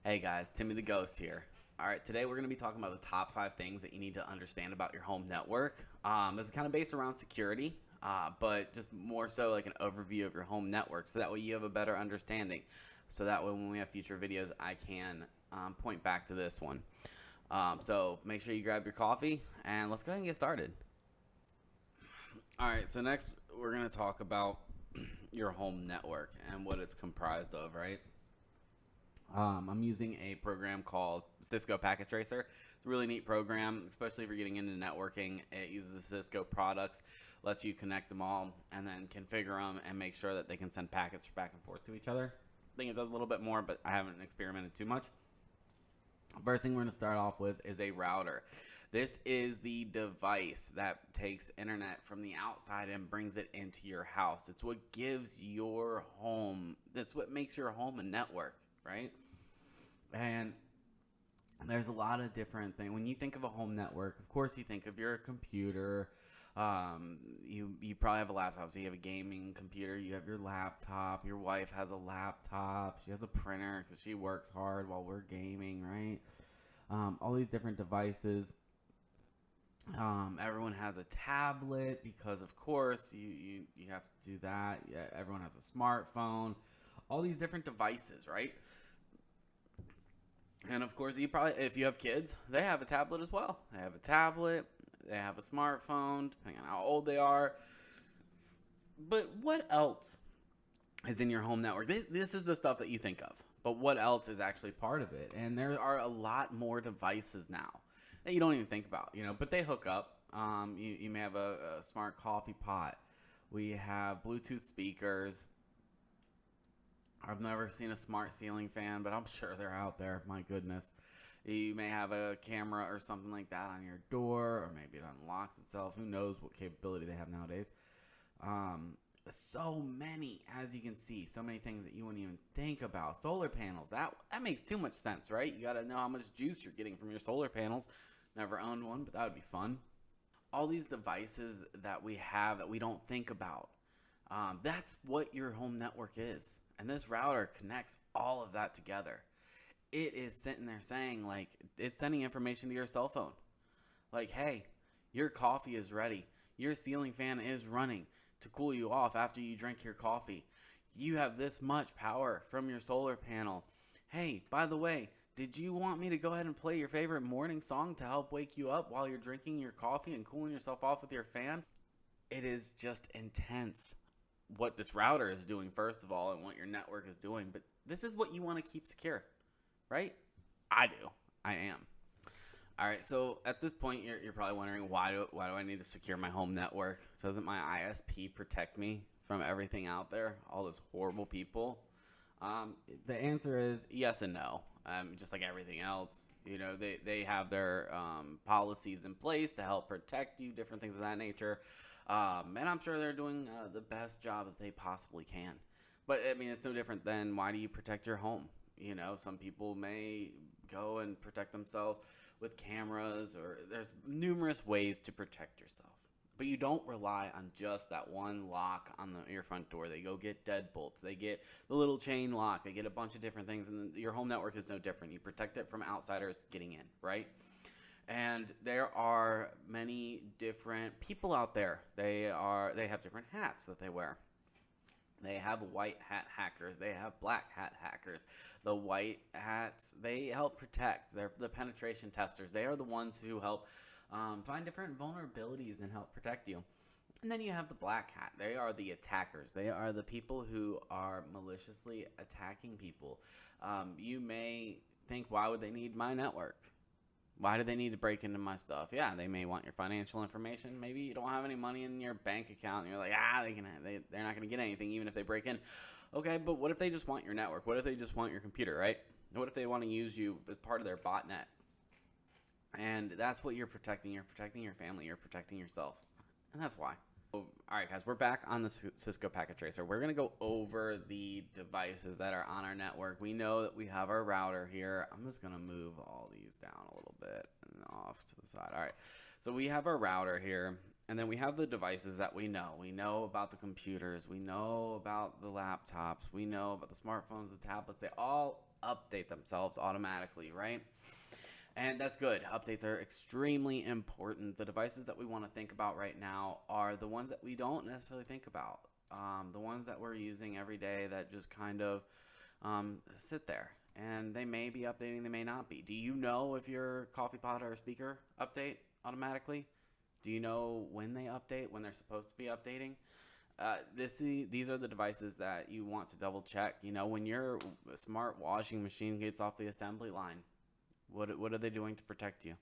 Hey guys, Timmy the Ghost here. All right, today we're going to be talking about the top 5 things that you need to understand about your home network. This is kind of based around security, but just more so like an overview of your home network, so that way you have a better understanding. So that way when we have future videos, I can point back to this one. So make sure you grab your coffee and let's go ahead and get started. All right, so next we're going to talk about your home network and what it's comprised of, right? I'm using a program called Cisco Packet Tracer. It's a really neat program, especially if you're getting into networking. It uses the Cisco products, lets you connect them all, and then configure them and make sure that they can send packets back and forth to each other. I think it does a little bit more, but I haven't experimented too much. First thing we're going to start off with is a router. This is the device that takes internet from the outside and brings it into your house. It's what gives your home, that's what makes your home a network, right? And there's a lot of different things. When you think of a home network, of course you think of your computer. You probably have a laptop, so you have a gaming computer, you have your laptop, your wife has a laptop, she has a printer because she works hard while we're gaming, right? All these different devices. Everyone has a tablet because of course you have to do that. Yeah, everyone has a smartphone, all these different devices, right? And of course, you probably, if you have kids, they have a tablet as well. They have a tablet, they have a smartphone, depending on how old they are. But what else is in your home network? This is the stuff that you think of. But what else is actually part of it? And there are a lot more devices now that you don't even think about, but they hook up. You may have a smart coffee pot. We have Bluetooth speakers. I've never seen a smart ceiling fan, but I'm sure they're out there. My goodness. You may have a camera or something like that on your door, or maybe it unlocks itself. Who knows what capability they have nowadays. So many, as you can see, so many things that you wouldn't even think about. Solar panels, that makes too much sense, right? You got to know how much juice you're getting from your solar panels. Never owned one, but that would be fun. All these devices that we have that we don't think about. That's what your home network is. And this router connects all of that together. It is sitting there saying, like, it's sending information to your cell phone. Like, hey, your coffee is ready. Your ceiling fan is running to cool you off after you drink your coffee. You have this much power from your solar panel. Hey, by the way, did you want me to go ahead and play your favorite morning song to help wake you up while you're drinking your coffee and cooling yourself off with your fan? It is just intense what this router is doing, first of all, and what your network is doing. But this is what you want to keep secure, right? I do. I am. All right, so at this point, you're probably wondering, why do I need to secure my home network? Doesn't my ISP protect me from everything out there, all those horrible people? The answer is yes and no. Just like everything else, they have their policies in place to help protect you, different things of that nature. And I'm sure they're doing the best job that they possibly can. But, I mean, it's no different than, why do you protect your home? Some people may go and protect themselves with cameras, or there's numerous ways to protect yourself. But you don't rely on just that one lock on your front door. They go get deadbolts. They get the little chain lock. They get a bunch of different things. And your home network is no different. You protect it from outsiders getting in, right? And there are many different people out there. They have different hats that they wear. They have white hat hackers. They have black hat hackers. The white hats, they help protect. They're the penetration testers. They are the ones who help find different vulnerabilities and help protect you. And then you have the black hat. They are the attackers. They are the people who are maliciously attacking people. You may think, why would they need my network? Why do they need to break into my stuff? Yeah, they may want your financial information. Maybe you don't have any money in your bank account, and you're like, they're not going to get anything even if they break in. Okay, but what if they just want your network? What if they just want your computer, right? What if they want to use you as part of their botnet? And that's what you're protecting. You're protecting your family. You're protecting yourself. And that's why. All right, guys, we're back on the Cisco Packet Tracer. We're going to go over the devices that are on our network. We know that we have our router here. I'm just going to move all these down a little bit and off to the side. All right, so we have our router here, and then we have the devices that we know. We know about the computers. We know about the laptops. We know about the smartphones, the tablets. They all update themselves automatically, right? And that's good. Updates are extremely important. The devices that we want to think about right now are the ones that we don't necessarily think about. The ones that we're using every day that just kind of sit there. And they may be updating, they may not be. Do you know if your coffee pot or speaker update automatically? Do you know when they update, when they're supposed to be updating? These are the devices that you want to double check. You know, when your smart washing machine gets off the assembly line, what are they doing to protect you?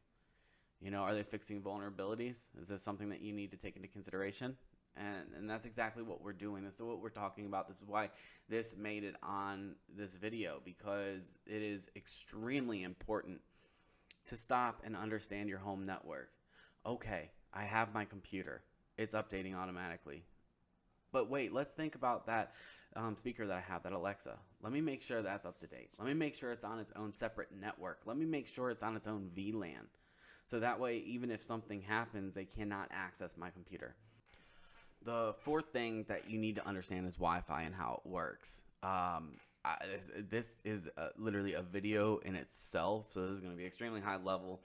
You know, are they fixing vulnerabilities? Is this something that you need to take into consideration? And that's exactly what we're doing. This is what we're talking about. This is why this made it on this video, because it is extremely important to stop and understand your home network. Okay, I have my computer. It's updating automatically. But wait, let's think about that speaker that I have, that Alexa. Let me make sure that's up to date. Let me make sure it's on its own separate network. Let me make sure it's on its own VLAN. So that way, even if something happens, they cannot access my computer. The fourth thing that you need to understand is Wi-Fi and how it works. This is literally a video in itself, so this is going to be extremely high level.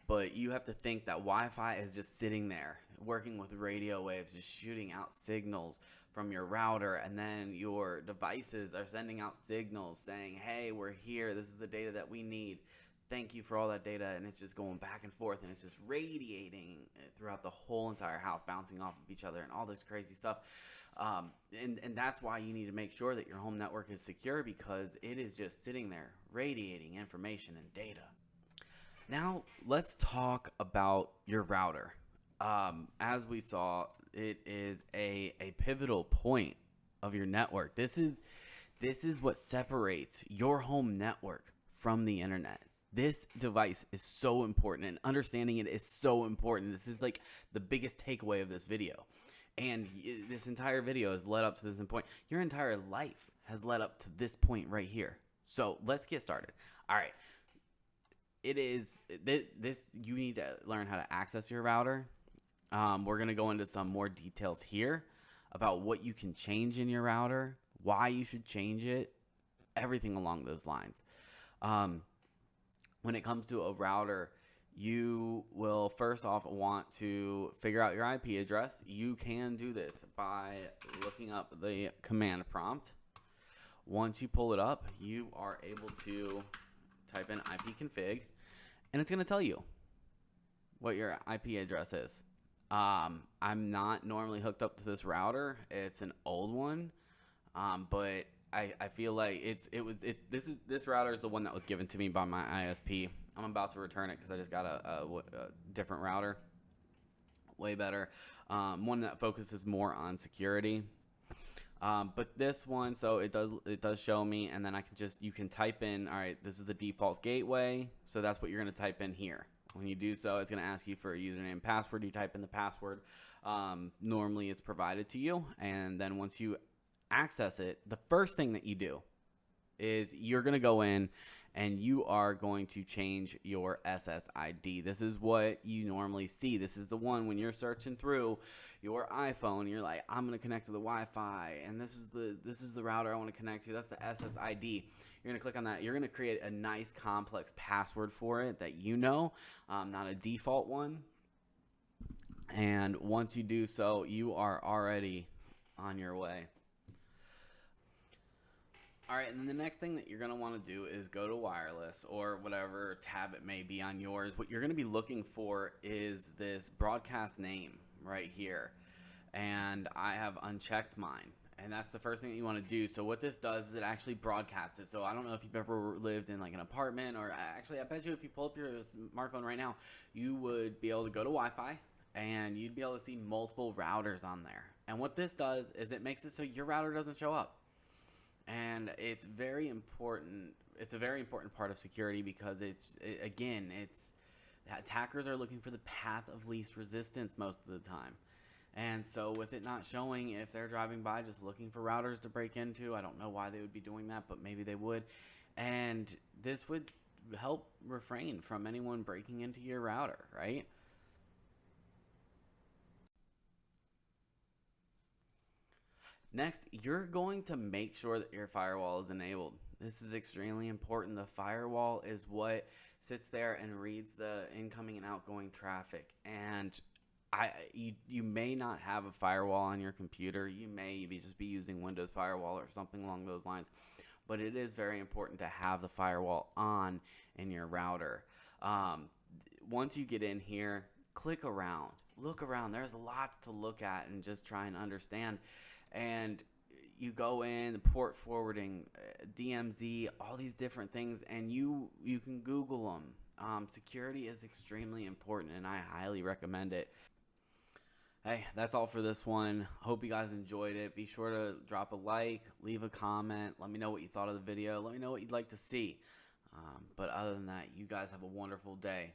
But you have to think that Wi-Fi is just sitting there, working with radio waves, just shooting out signals from your router, and then your devices are sending out signals saying, hey, we're here, this is the data that we need. Thank you for all that data, and it's just going back and forth, and it's just radiating throughout the whole entire house, bouncing off of each other, and all this crazy stuff. And that's why you need to make sure that your home network is secure, because it is just sitting there, radiating information and data. Now, let's talk about your router. As we saw, it is a pivotal point of your network. This is what separates your home network from the internet. This device is so important, and understanding it is so important. This is like the biggest takeaway of this video. And this entire video has led up to this point. Your entire life has led up to this point right here. So let's get started. All right. It is this you need to learn how to access your router. We're going to go into some more details here about what you can change in your router, why you should change it, everything along those lines. When it comes to a router, you will first off want to figure out your IP address. You can do this by looking up the command prompt. Once you pull it up, you are able to type in ipconfig, and it's going to tell you what your IP address is. I'm not normally hooked up to this router. It's an old one, but I feel like this router is the one that was given to me by my ISP. I'm about to return it because I just got a different router, way better, one that focuses more on security. But this one, so it does show me, and then you can type in, all right, this is the default gateway, so that's what you're going to type in here. When you do so, it's going to ask you for a username and password. You type in the password. Normally it's provided to you, and then once you access it, the first thing that you do is you're going to go in and you are going to change your SSID. This is what you normally see. This is the one when you're searching through your iPhone, you're like, I'm going to connect to the Wi-Fi, and this is the router I want to connect to. That's the SSID. You're going to click on that. You're going to create a nice complex password for it that you know, not a default one. And once you do so, you are already on your way. All right, and then the next thing that you're going to want to do is go to wireless or whatever tab it may be on yours. What you're going to be looking for is this broadcast name right here. And I have unchecked mine. And that's the first thing that you want to do. So what this does is it actually broadcasts it. So I don't know if you've ever lived in like an apartment, or actually I bet you if you pull up your smartphone right now, you would be able to go to Wi-Fi and you'd be able to see multiple routers on there. And what this does is it makes it so your router doesn't show up. And it's very important. It's a very important part of security because attackers are looking for the path of least resistance most of the time. And so with it not showing, if they're driving by just looking for routers to break into, I don't know why they would be doing that, but maybe they would. And this would help refrain from anyone breaking into your router, right? Next, you're going to make sure that your firewall is enabled. This is extremely important. The firewall is what sits there and reads the incoming and outgoing traffic. And you may not have a firewall on your computer. You may just be using Windows Firewall or something along those lines. But it is very important to have the firewall on in your router. Once you get in here, click around, look around. There's lots to look at and just try and understand. And you go in, port forwarding, DMZ, all these different things, and you can Google them. Security is extremely important, and I highly recommend it. Hey, that's all for this one. Hope you guys enjoyed it. Be sure to drop a like, leave a comment. Let me know what you thought of the video. Let me know what you'd like to see. But other than that, you guys have a wonderful day.